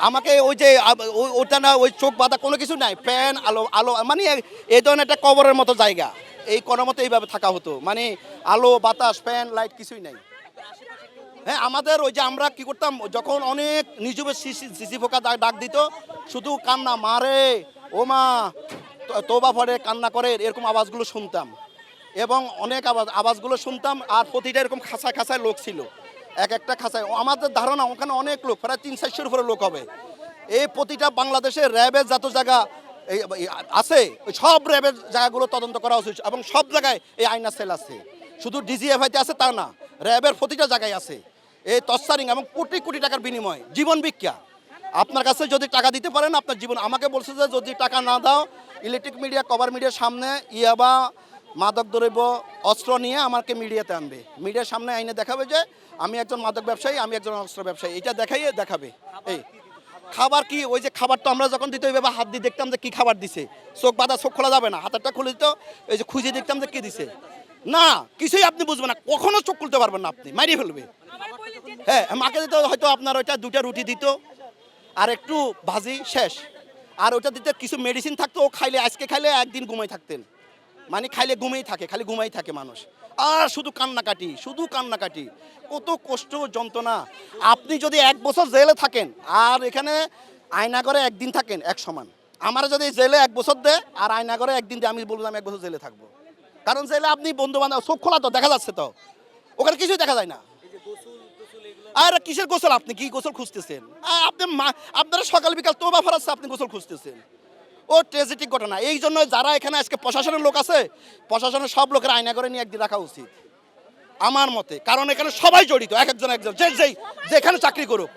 আমাকে ওই যে ওটা না, ওই চোখ বাঁধা কোনো কিছু নাই, ফ্যান আলো আলো মানে এই ধরনের একটা কবরের মতো জায়গা, এই কোনো মতো এইভাবে থাকা হতো, মানে আলো বাতাস ফ্যান লাইট কিছুই নাই। হ্যাঁ, আমাদের ওই যে আমরা কি করতাম, যখন অনেক নিজুবে সিসি ফোকা ডাক দিত, শুধু কান্না, মারে ও মা, তোবা পড়ে কান্না করে, এরকম আওয়াজগুলো শুনতাম। এবং অনেক আওয়াজগুলো শুনতাম, আর প্রতিটা এরকম খাঁচায় খাঁচায় লোক ছিল, এক একটা খাঁচায়। আমাদের ধারণা ওখানে অনেক লোক, প্রায় 300-400 উপরে লোক হবে। এই প্রতিটা বাংলাদেশের র্যাবের যত জায়গা আছে, সব র্যাবের জায়গাগুলো তদন্ত করা উচিত, এবং সব জায়গায় এই আইনা সেল আছে। শুধু ডিজিএফআইতে আছে তা না, র্যাবের প্রতিটা জায়গায় আছে এই তস্সারিং, এবং কোটি কোটি টাকার বিনিময় জীবন ভিক্ষা। আপনার কাছে যদি টাকা দিতে পারেন আপনার জীবন, আমাকে বলছে যে যদি টাকা না দাও, ইলেকট্রিক মিডিয়া কভার মিডিয়ার সামনে ইয়াবা মাদক দ্রব্য অস্ত্র নিয়ে আমাকে মিডিয়াতে আনবে, মিডিয়ার সামনে আইনে দেখাবে যে আমি একজন মাদক ব্যবসায়ী, আমি একজন অস্ত্র ব্যবসায়ী, এটা দেখাইয়ে দেখাবে। এই খাবার কি, ওই যে খাবার তো আমরা যখন দিতে ওইভাবে হাত দিয়ে দেখতাম যে কী খাবার দিছে, চোখ বাঁধা, চোখ খোলা যাবে না, হাতেরটা খুলে দিত, এই যে খুঁজে দেখতাম যে কী দিছে, না কিছুই আপনি বুঝবেন না, কখনো চোখ খুলতে পারবেন না, আপনি মারিয়ে ফেলবে। হ্যাঁ, মাকে দিতে হয়তো আপনার ওইটা 2টা রুটি দিত আর একটু ভাজি, শেষ। আর ওইটা দিতে কিছু মেডিসিন থাকতো, ও খাইলে, আজকে খাইলে একদিন ঘুমাই থাকতেন, মানে খাইলে ঘুমেই থাকে, খালি ঘুমাই থাকে মানুষ। আর শুধু কান্নাকাটি, শুধু কান্নাকাটি, কত কষ্ট যন্ত্রণা। আপনি যদি 1 বছর জেলে থাকেন আর এখানে আয়নাগরে একদিন থাকেন, এক সমান। আমার যদি জেলে 1 বছর দেয় আর আয়নাগরে একদিন দেয়, আমি বলবো আমি 1 বছর জেলে থাকবো। কারণ জেলে আপনি বন্ধু বান্ধব চোখ খোলা তো, দেখা যাচ্ছে তো, ওখানে কিছুই দেখা যায় না। আর কিসের গোসল, আপনি কি গোসল খুঁজতেছেন? আপনি আপনারা সকাল বিকাল তোবা ফরাচ্ছে, আপনি গোসল খুঁজতেছেন। ও ট্র্যাজেডিক ঘটনা। এই জন্য যারা এখানে আজকে প্রশাসনের লোক আছে, প্রশাসনের সব লোকের আয়না করে নিয়ে একদিন রাখা উচিত আমার মতে। কারণ এখানে সবাই জড়িত, এক একজন যেখানে চাকরি করুক,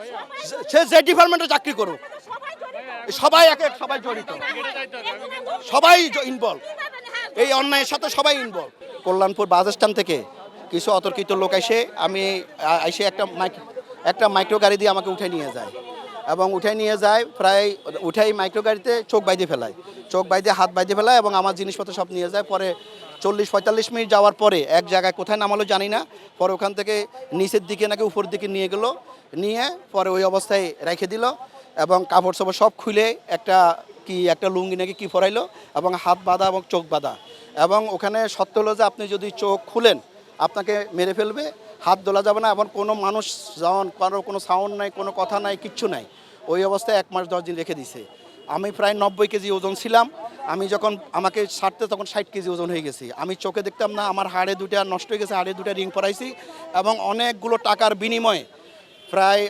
সে যে ডিপার্টমেন্টে চাকরি করুক, সবাই সবাই জড়িত, সবাই ইনভলভ, এই অন্যায়ের সাথে সবাই ইনভলভ। কল্যাণপুর বাস স্ট্যান্ড থেকে কিছু অতর্কিত লোক এসে একটা মাইক্রো গাড়ি দিয়ে আমাকে উঠে নিয়ে যায়, এবং উঠে নিয়ে যায়, প্রায় উঠেই মাইক্রো গাড়িতে চোখ বাইদে ফেলায়, চোখ বাইদে হাত বাইদে ফেলায়, এবং আমার জিনিসপত্র সব নিয়ে যায়। পরে 40-45 মিনিট যাওয়ার পরে এক জায়গায় কোথায় নামালো জানি না, পরে ওখান থেকে নিচের দিকে নাকি উপরের দিকে নিয়ে গেলো, নিয়ে পরে ওই অবস্থায় রেখে দিল, এবং কাপড় চোপড় সব খুলে একটা লুঙ্গি নাকি কি পরাইলো, এবং হাত বাঁধা এবং চোখ বাঁধা। এবং ওখানে সত্য হলো যে আপনি যদি চোখ খুলেন আপনাকে মেরে ফেলবে, হাত দোলা যাবে না, এবং কোনো মানুষ যখন কোনো সাউন্ড নাই, কোনো কথা নাই, কিচ্ছু নাই, ওই অবস্থায় 1 মাস 10 দিন রেখে দিছে। আমি প্রায় 90 কেজি ওজন ছিলাম, আমি যখন আমাকে ছাড়তে তখন 60 কেজি ওজন হয়ে গেছি। আমি চোখে দেখতাম না, আমার হাড়ে 2টা নষ্ট হয়ে গেছে, হাড়ে 2টা রিং পরাইছি, এবং অনেকগুলো টাকার বিনিময়ে, প্রায়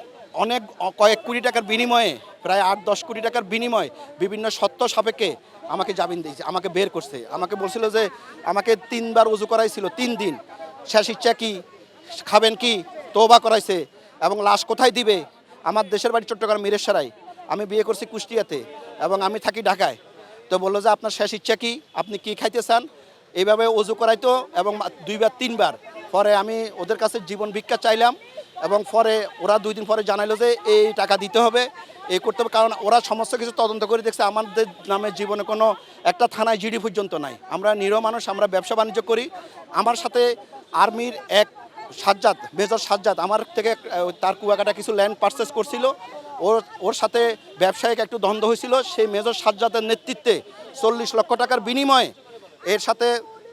কয়েক কোটি টাকার বিনিময়ে, প্রায় 8-10 কোটি টাকার বিনিময়ে বিভিন্ন সত্য সাপেক্ষে আমাকে জামিন দিয়েছে, আমাকে বের করছে। আমাকে বলছিল যে আমাকে 3বার ওযু করাইছিল, 3 দিন। শেষ ইচ্ছা কি, খাবেন কি, তওবা করাইছে, এবং লাশ কোথায় দিবে। আমার দেশের বাড়ি চট্টগ্রাম মিরেশরায়, আমি বিয়ে করছি কুষ্টিয়াতে, এবং আমি থাকি ঢাকায়। তো বললো যে আপনার শেষ ইচ্ছা কি, আপনি কি খাইতে চান, এইভাবে ওযু করাইতো, এবং 2-3বার। পরে আমি ওদের কাছে জীবন ভিক্ষা চাইলাম, এবং পরে ওরা 2 দিন পরে জানাইলো যে এই টাকা দিতে হবে, এই করতে হবে, কারণ ওরা সমস্ত কিছু তদন্ত করে দেখছে আমাদের নামে জীবনে কোনো একটা থানায় জিডি পর্যন্ত নাই। আমরা নিরীহ মানুষ, আমরা ব্যবসা বাণিজ্য করি। আমার সাথে আর্মির এক সাজ্জাদ, মেজর সাজ্জাদ, আমার থেকে তার কুয়াকাটা কিছু ল্যান্ড পারচেস করছিল, ওর সাথে ব্যবসায়িক একটু দ্বন্দ্ব হয়েছিল। সেই মেজর সাজ্জাদের নেতৃত্বে 40 লক্ষ টাকার বিনিময়ে এর সাথে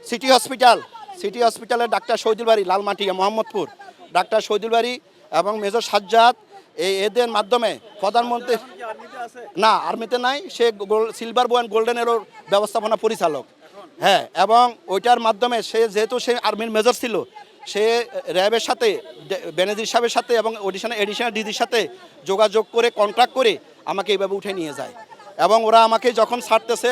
সিটি হসপিটালের ডাক্তার শহীদুল বাড়ি, লালমাটিয়া, মোহাম্মদপুর, ডাক্তার শহীদুল বাড়ি এবং মেজর সাজ্জাদ, এদের মাধ্যমে প্রধানমন্ত্রী, না আর্মিতে নাই, সে সিলভার বো অ্যান্ড গোল্ডেনেরও ব্যবস্থাপনা পরিচালক। হ্যাঁ, এবং ওইটার মাধ্যমে যেহেতু সে আর্মির মেজর ছিল, সে র্যাবের সাথে, বেনজির সাহেবের সাথে এবং এডিশনাল ডিজির সাথে যোগাযোগ করে কন্ট্রাক্ট করে আমাকে এইভাবে উঠে নিয়ে যায়। এবং ওরা আমাকে যখন ছাড়তেছে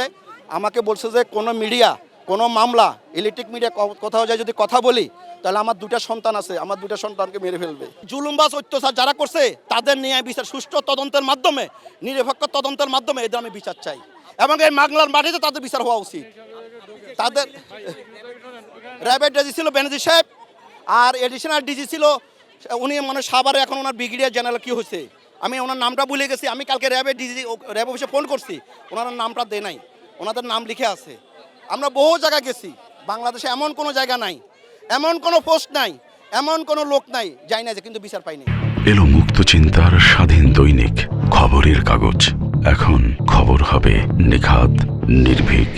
আমাকে বলছে যে কোনো মিডিয়া, কোনো মামলা, ইলেকট্রিক মিডিয়া কোথাও যায় যদি কথা বলি তাহলে আমার 2টা সন্তান আছে, আমার 2টা সন্তানকে মেরে ফেলবে। জুলুমবাজ অত্যাচার যারা করছে তাদের নিয়ে বিচার, সুষ্ঠু তদন্তের মাধ্যমে, নিরপেক্ষ তদন্তের মাধ্যমে এদের আমি বিচার চাই, এবং এই বাংলার মাটিতে তাদের বিচার হওয়া উচিত। তাদের র্যাবের ডিজি ছিল বেনজির সাহেব, আর এডিশনাল ডিজি ছিল উনি, মানে সাভারে এখন ওনার ব্রিগেডিয়ার জেনারেল কি হয়েছে, আমি ওনার নামটা ভুলে গেছি। আমি কালকে র্যাব অফিসে ফোন করছি, ওনার নামটা দেয় নাই, ওনাদের নাম লিখে আছে। আমরা বহু জায়গায় গেছি, বাংলাদেশে এমন কোনো জায়গা নাই, এমন কোনো পোস্ট নাই, এমন কোনো লোক নাই যাই না যে কিন্তু বিচার পাইনি। এলো মুক্ত চিন্তার স্বাধীন দৈনিক খবরের কাগজ। এখন খবর হবে নিখাত, নির্ভীক,